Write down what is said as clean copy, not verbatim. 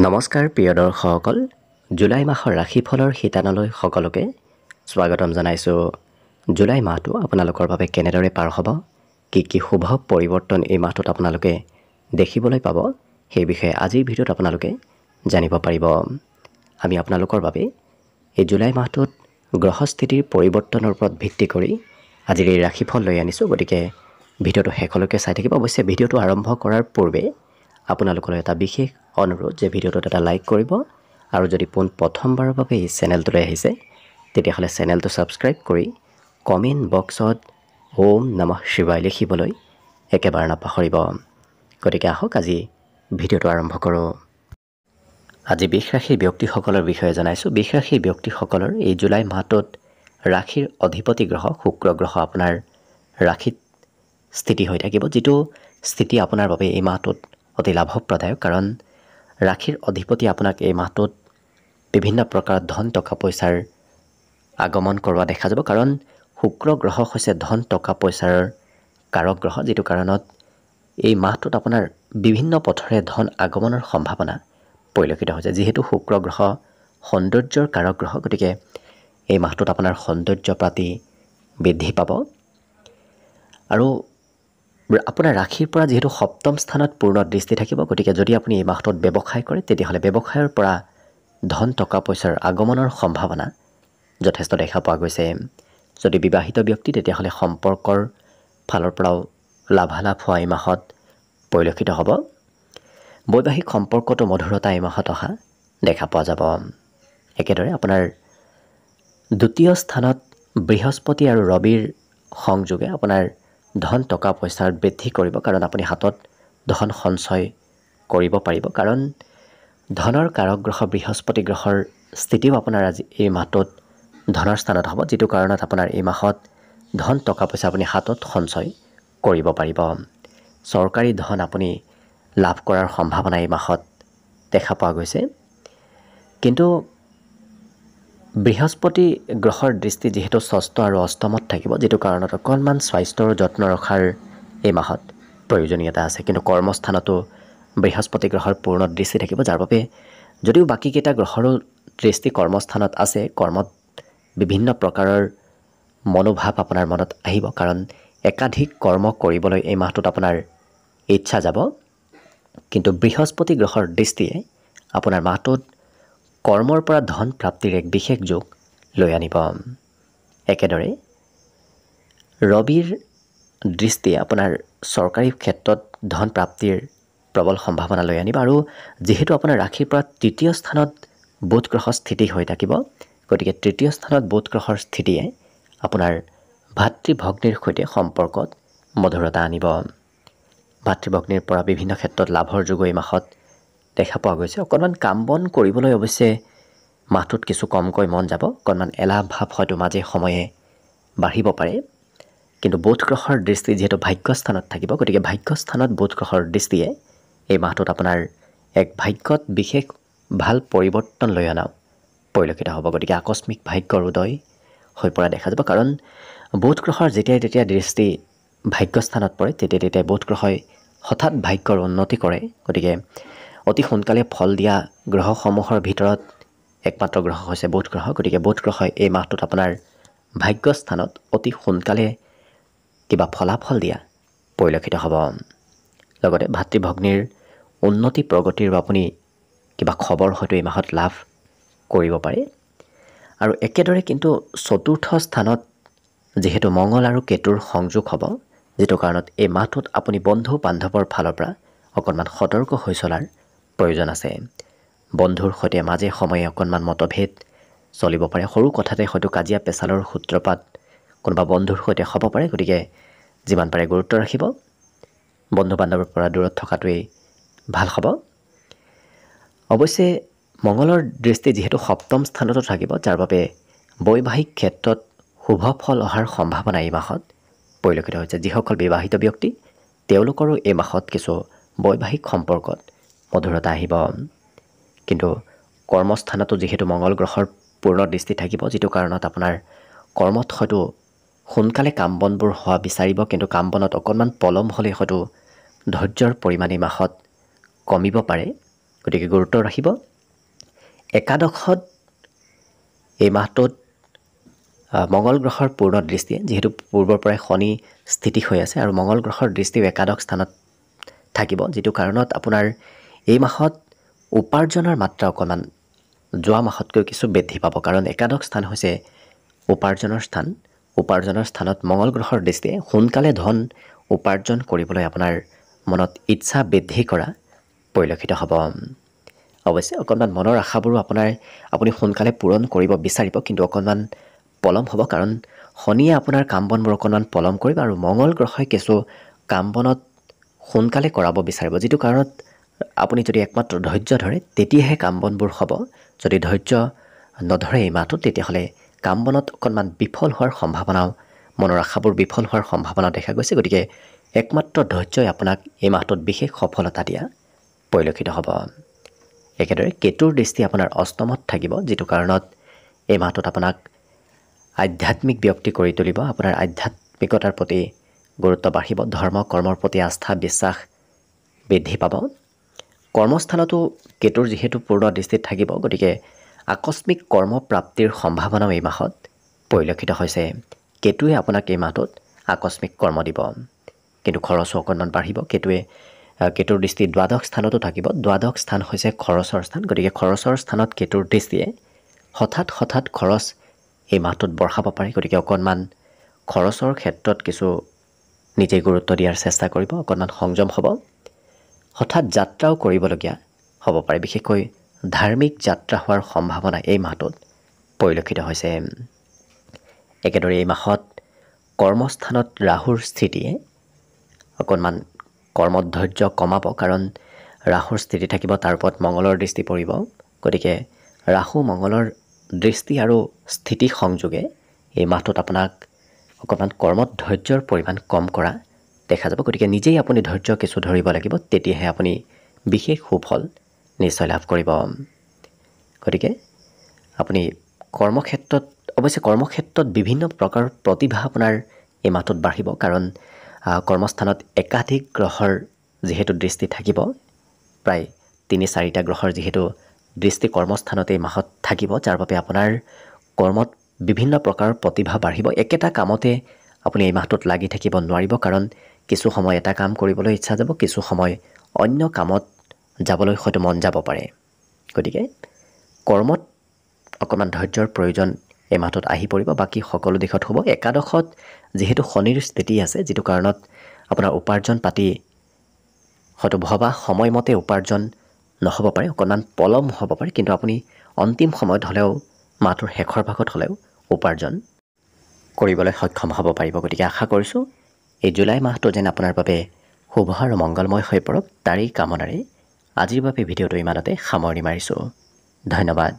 নমস্কাৰ প্ৰিয় দৰ্শকসকল, জুলাই মাহৰ ৰাশিফলৰ শিতানলৈ সকলোকে স্বাগতম জনাইছোঁ। জুলাই মাহটো আপোনালোকৰ বাবে কেনেদৰে পাৰ হ'ব, কি শুভ পৰিৱৰ্তন এই মাহটোত আপোনালোকে দেখিবলৈ পাব, সেই বিষয়ে আজিৰ ভিডিঅ'ত আপোনালোকে জানিব পাৰিব। আমি আপোনালোকৰ বাবে এই জুলাই মাহটোত গ্ৰহস্থিতিৰ পৰিৱৰ্তনৰ ওপৰত ভিত্তি কৰি আজিৰ এই ৰাশিফল লৈ আনিছোঁ। গতিকে ভিডিঅ'টো শেষলৈকে চাই থাকিব। অৱশ্যে ভিডিঅ'টো আৰম্ভ কৰাৰ পূৰ্বে আপোনালোকলৈ এটা বিশেষ অনুৰোধ যে ভিডিঅ'টোত এটা লাইক কৰিব আৰু যদি প্ৰথমবাৰৰ বাবে এই চেনেলটোলৈ আহিছে তেতিয়াহ'লে চেনেলটো ছাবস্ক্ৰাইব কৰি কমেণ্ট বক্সত ওম নমঃ শিৱায় লিখিবলৈ একেবাৰে নাপাহৰিব। গতিকে আহক আজি ভিডিঅ'টো আৰম্ভ কৰোঁ। আজি বৃষ ৰাশিৰ ব্যক্তিসকলৰ বিষয়ে জনাইছোঁ। বৃষ ৰাশিৰ ব্যক্তিসকলৰ এই জুলাই মাহটোত ৰাশিৰ অধিপতি গ্ৰহ শুক্ৰ গ্ৰহ আপোনাৰ ৰাশিত স্থিতি হৈ থাকিব, যিটো স্থিতি আপোনাৰ বাবে এই মাহটোত অতি লাভপ্ৰদায়ক। কাৰণ ৰাশিৰ অধিপতি আপোনাক এই মাহটোত বিভিন্ন প্ৰকাৰৰ ধন টকা পইচাৰ আগমন কৰোৱা দেখা যাব। কাৰণ শুক্ৰ গ্ৰহ হৈছে ধন টকা পইচাৰ কাৰক গ্ৰহ, যিটো কাৰণত এই মাহটোত আপোনাৰ বিভিন্ন পথৰে ধন আগমনৰ সম্ভাৱনা পৰিলক্ষিত হৈছে। যিহেতু শুক্ৰ গ্ৰহ সৌন্দৰ্যৰ কাৰক গ্ৰহ, গতিকে এই মাহটোত আপোনাৰ সৌন্দৰ্য প্ৰাতি বৃদ্ধি পাব। আৰু আপোনাৰ ৰাশিৰ পৰা যিহেতু সপ্তম স্থানত পূৰ্ণ দৃষ্টি থাকিব, গতিকে যদি আপুনি এই মাহটোত ব্যৱসায় কৰে তেতিয়াহ'লে ব্যৱসায়ৰ পৰা ধন টকা পইচাৰ আগমনৰ সম্ভাৱনা যথেষ্ট দেখা পোৱা গৈছে। যদি বিবাহিত ব্যক্তি তেতিয়াহ'লে সম্পৰ্কৰ ফালৰ পৰাও লাভালাভ হোৱা এই মাহত পৰিলক্ষিত হ'ব। বৈবাহিক সম্পৰ্কতো মধুৰতা এই মাহত অহা দেখা পোৱা যাব। একেদৰে আপোনাৰ দ্বিতীয় স্থানত বৃহস্পতি আৰু ৰবিৰ সংযোগে আপোনাৰ ধন টকা পইচাৰ বৃদ্ধি কৰিব। কাৰণ আপুনি হাতত ধন সঞ্চয় কৰিব পাৰিব। কাৰণ ধনৰ কাৰক গ্ৰহ বৃহস্পতি গ্ৰহৰ স্থিতিও আপোনাৰ আজি এই মাহটোত ধনৰ স্থানত হ'ব, যিটো কাৰণত আপোনাৰ এই মাহত ধন টকা পইচা আপুনি হাতত সঞ্চয় কৰিব পাৰিব। চৰকাৰী ধন আপুনি লাভ কৰাৰ সম্ভাৱনা এই মাহত দেখা পোৱা গৈছে। কিন্তু বৃহস্পতি গ্ৰহৰ দৃষ্টি যিহেতু ষষ্ঠ আৰু অষ্টমত থাকিব, যিটো কাৰণত অকণমান স্বাস্থ্যৰ যত্ন ৰখাৰ এই মাহত প্ৰয়োজনীয়তা আছে। কিন্তু কৰ্মস্থানতো বৃহস্পতি গ্ৰহৰ পূৰ্ণ দৃষ্টি থাকিব, যাৰ বাবে যদিও বাকীকেইটা গ্ৰহৰো দৃষ্টি কৰ্মস্থানত আছে, কৰ্মত বিভিন্ন প্ৰকাৰৰ মনোভাৱ আপোনাৰ মনত আহিব। কাৰণ একাধিক কৰ্ম কৰিবলৈ এই মাহটোত আপোনাৰ ইচ্ছা যাব। কিন্তু বৃহস্পতি গ্ৰহৰ দৃষ্টিয়ে আপোনাৰ মাহটোত কৰ্মৰ পৰা ধন প্ৰাপ্তিৰ এক বিশেষ যোগ লৈ আনিব। একেদৰে ৰবিৰ দৃষ্টিয়ে আপোনাৰ চৰকাৰী ক্ষেত্ৰত ধন প্ৰাপ্তিৰ প্ৰবল সম্ভাৱনা লৈ আনিব। আৰু যিহেতু আপোনাৰ ৰাশিৰ পৰা তৃতীয় স্থানত বুধ গ্ৰহৰ স্থিতি হৈ থাকিব, গতিকে তৃতীয় স্থানত বুধ গ্ৰহৰ স্থিতিয়ে আপোনাৰ ভাতৃ ভগ্নীৰ সৈতে সম্পৰ্কত মধুৰতা আনিব। ভাতৃ ভগ্নীৰ পৰা বিভিন্ন ক্ষেত্ৰত লাভৰ যোগ এই মাহত দেখা পোৱা গৈছে। অকণমান কাম বন কৰিবলৈ অৱশ্যে মাহটোত কিছু কমকৈ মন যাব। অকণমান এলাহ ভাৱ হয়তো মাজে সময়ে বাঢ়িব পাৰে। কিন্তু বুধ গ্ৰহৰ দৃষ্টি যিহেতু ভাগ্যস্থানত থাকিব, গতিকে ভাগ্যস্থানত বুধ গ্ৰহৰ দৃষ্টিয়ে এই মাহটোত আপোনাৰ এক ভাগ্যত বিশেষ ভাল পৰিৱৰ্তন লৈ অনাও পৰিলক্ষিত হ'ব। গতিকে আকস্মিক ভাগ্যৰ উদয় হৈ পৰা দেখা যাব। কাৰণ বুধ গ্ৰহৰ যেতিয়াই তেতিয়া দৃষ্টি ভাগ্যস্থানত পৰে, তেতিয়াই বুধ গ্ৰহই হঠাৎ ভাগ্যৰ উন্নতি কৰে। গতিকে অতি সোনকালে ফল দিয়া গ্ৰহসমূহৰ ভিতৰত একমাত্ৰ গ্ৰহ হৈছে বুধ গ্ৰহ। গতিকে বুধ গ্ৰহই এই মাহটোত আপোনাৰ ভাগ্যস্থানত অতি সোনকালে কিবা ফলাফল দিয়া পৰিলক্ষিত হ'ব। লগতে ভাতৃ ভগ্নীৰ উন্নতি প্ৰগতিৰ আপুনি কিবা খবৰ হয়তো এই মাহত লাভ কৰিব পাৰে। আৰু একেদৰে কিন্তু চতুৰ্থ স্থানত যিহেতু মঙ্গল আৰু কেতুৰ সংযোগ হ'ব, যিটো কাৰণত এই মাহটোত আপুনি বন্ধু বান্ধৱৰ ফালৰ পৰা অকণমান সতৰ্ক হৈ চলাৰ প্ৰয়োজন আছে। বন্ধুৰ সৈতে মাজে সময়ে অকণমান মতভেদ চলিব পাৰে। সৰু কথাতে হয়তো কাজিয়া পেচালৰ সূত্ৰপাত কোনোবা বন্ধুৰ সৈতে হ'ব পাৰে। গতিকে যিমান পাৰে গুৰুত্ব ৰাখিব। বন্ধু বান্ধৱৰ পৰা দূৰত থকাটোৱেই ভাল হ'ব। অৱশ্যে মঙ্গলৰ দৃষ্টি যিহেতু সপ্তম স্থানতো থাকিব, যাৰ বাবে বৈবাহিক ক্ষেত্ৰত শুভ ফল অহাৰ সম্ভাৱনা এই মাহত পৰিলক্ষিত হৈছে। যিসকল বিবাহিত ব্যক্তি তেওঁলোকৰো এই মাহত কিছু বৈবাহিক সম্পৰ্কত মধুৰতা আহিব। কিন্তু কৰ্মস্থানতো যিহেতু মঙ্গল গ্ৰহৰ পূৰ্ণ দৃষ্টি থাকিব, যিটো কাৰণত আপোনাৰ কৰ্মত হয়তো সোনকালে কাম বনবোৰ হোৱা বিচাৰিব। কিন্তু কাম বনত অকণমান পলম হ'লে হয়তো ধৈৰ্যৰ পৰিমাণ এই মাহত কমিব পাৰে। গতিকে গুৰুত্ব ৰাখিব। একাদশত এই মাহটোত মঙ্গল গ্ৰহৰ পূৰ্ণ দৃষ্টিয়ে, যিহেতু পূৰ্বৰ পৰাই শনি স্থিতি হৈ আছে আৰু মঙ্গল গ্ৰহৰ দৃষ্টিও একাদশ স্থানত থাকিব, যিটো কাৰণত আপোনাৰ এই মাহত উপাৰ্জনৰ মাত্ৰা অকণমান যোৱা মাহতকৈ কিছু বৃদ্ধি পাব, কাৰণ একাদশ স্থান হৈছে উপাৰ্জনৰ স্থান। উপাৰ্জনৰ স্থানত মঙ্গল গ্ৰহৰ দৃষ্টিয়ে সোনকালে ধন উপাৰ্জন কৰিবলৈ আপোনাৰ মনত ইচ্ছা বৃদ্ধি কৰা পৰিলক্ষিত হ'ব। অৱশ্যে অকণমান মনৰ আশাবোৰো আপুনি সোনকালে পূৰণ কৰিব বিচাৰিব, কিন্তু অকণমান পলম হ'ব, কাৰণ শনিয়ে আপোনাৰ কাম বনবোৰ অকণমান পলম কৰিব আৰু মঙ্গল গ্ৰহই কিছু কাম বনত সোনকালে কৰাব বিচাৰিব, যিটো কাৰণত আপুনি যদি একমাত্ৰ ধৈৰ্য ধৰে তেতিয়াহে কাম বনবোৰ হ'ব। যদি ধৈৰ্য নধৰে এই মাহটোত, তেতিয়াহ'লে কাম বনত অকণমান বিফল হোৱাৰ সম্ভাৱনাও, মনৰ আশাবোৰ বিফল হোৱাৰ সম্ভাৱনা দেখা গৈছে। গতিকে একমাত্ৰ ধৈৰ্যই আপোনাক এই মাহটোত বিশেষ সফলতা দিয়া পৰিলক্ষিত হ'ব। একেদৰে কেতুৰ দৃষ্টি আপোনাৰ অষ্টমত থাকিব, যিটো কাৰণত এই মাহটোত আপোনাক আধ্যাত্মিক ব্যক্তি কৰি তুলিব। আপোনাৰ আধ্যাত্মিকতাৰ প্ৰতি গুৰুত্ব বাঢ়িব, ধৰ্ম কৰ্মৰ প্ৰতি আস্থা বিশ্বাস বৃদ্ধি পাব। কৰ্মস্থানতো কেতুৰ যিহেতু পূৰ্ণ দৃষ্টিত থাকিব, গতিকে আকস্মিক কৰ্মপ্ৰাপ্তিৰ সম্ভাৱনাও এই মাহত পৰিলক্ষিত হৈছে। কেতুৱে আপোনাক এই মাহটোত আকস্মিক কৰ্ম দিব, কিন্তু খৰচো অকণমান বাঢ়িব। কেতুৰ দৃষ্টি দ্বাদশ স্থানতো থাকিব। দ্বাদশ স্থান হৈছে খৰচৰ স্থান, গতিকে খৰচৰ স্থানত কেতুৰ দৃষ্টিয়ে হঠাৎ খৰচ এই মাহটোত বঢ়াব পাৰে। গতিকে অকণমান খৰচৰ ক্ষেত্ৰত কিছু নিজেই গুৰুত্ব দিয়াৰ চেষ্টা কৰিব, অকণমান সংযম হ'ব। হঠাৎ যাত্ৰাও কৰিবলগীয়া হ'ব পাৰে, বিশেষকৈ ধাৰ্মিক যাত্ৰা হোৱাৰ সম্ভাৱনা এই মাহটোত পৰিলক্ষিত হৈছে। একেদৰে এই মাহত কৰ্মস্থানত ৰাহুৰ স্থিতিয়ে অকণমান কৰ্মত ধৈৰ্য কমাব, কাৰণ ৰাহুৰ স্থিতি থাকিব, তাৰ ওপৰত মঙ্গলৰ দৃষ্টি পৰিব। গতিকে ৰাহু মঙ্গলৰ দৃষ্টি আৰু স্থিতি সংযোগে এই মাহটোত আপোনাক অকণমান কৰ্মত ধৈৰ্যৰ পৰিমাণ কম কৰা দেখা যাব। গতিকে নিজেই আপুনি ধৈৰ্য কিছু ধৰিব লাগিব, তেতিয়াহে আপুনি বিশেষ সুফল নিশ্চয় লাভ কৰিব। গতিকে আপুনি কৰ্মক্ষেত্ৰত বিভিন্ন প্ৰকাৰৰ প্ৰতিভা আপোনাৰ এই মাহটোত বাঢ়িব, কাৰণ কৰ্মস্থানত একাধিক গ্ৰহৰ যিহেতু দৃষ্টি থাকিব, প্ৰায় ৩-৪টা গ্ৰহৰ যিহেতু দৃষ্টি কৰ্মস্থানত এই মাহত থাকিব, যাৰ বাবে আপোনাৰ কৰ্মত বিভিন্ন প্ৰকাৰৰ প্ৰতিভা বাঢ়িব। একেটা কামতে আপুনি এই মাহটোত লাগি থাকিব নোৱাৰিব, কাৰণ কিছু সময় এটা কাম কৰিবলৈ ইচ্ছা যাব, কিছু সময় অন্য কামত যাবলৈ হয়তো মন যাব পাৰে। গতিকে কৰ্মত অকণমান ধৈৰ্যৰ প্ৰয়োজন এই মাহটোত আহি পৰিব, বাকী সকলো দিশত হ'ব। একাদশত যিহেতু শনিৰ স্থিতি আছে, যিটো কাৰণত আপোনাৰ উপাৰ্জন পাতি হয়তো ভবা সময়মতে উপাৰ্জন নহ'ব পাৰে, অকণমান পলম হ'ব পাৰে, কিন্তু আপুনি অন্তিম সময়ত হ'লেও, মাহটোৰ শেষৰ ভাগত হ'লেও উপাৰ্জন কৰিবলৈ সক্ষম হ'ব পাৰিব। গতিকে আশা কৰিছোঁ এই জুলাই মাহটো যেন আপোনাৰ বাবে শুভ আৰু মংগলময় হৈ পৰক, তাৰেই কামনাৰে আজিৰ বাবে ভিডিঅ'টো ইমানতে সামৰণি মাৰিছোঁ। ধন্যবাদ।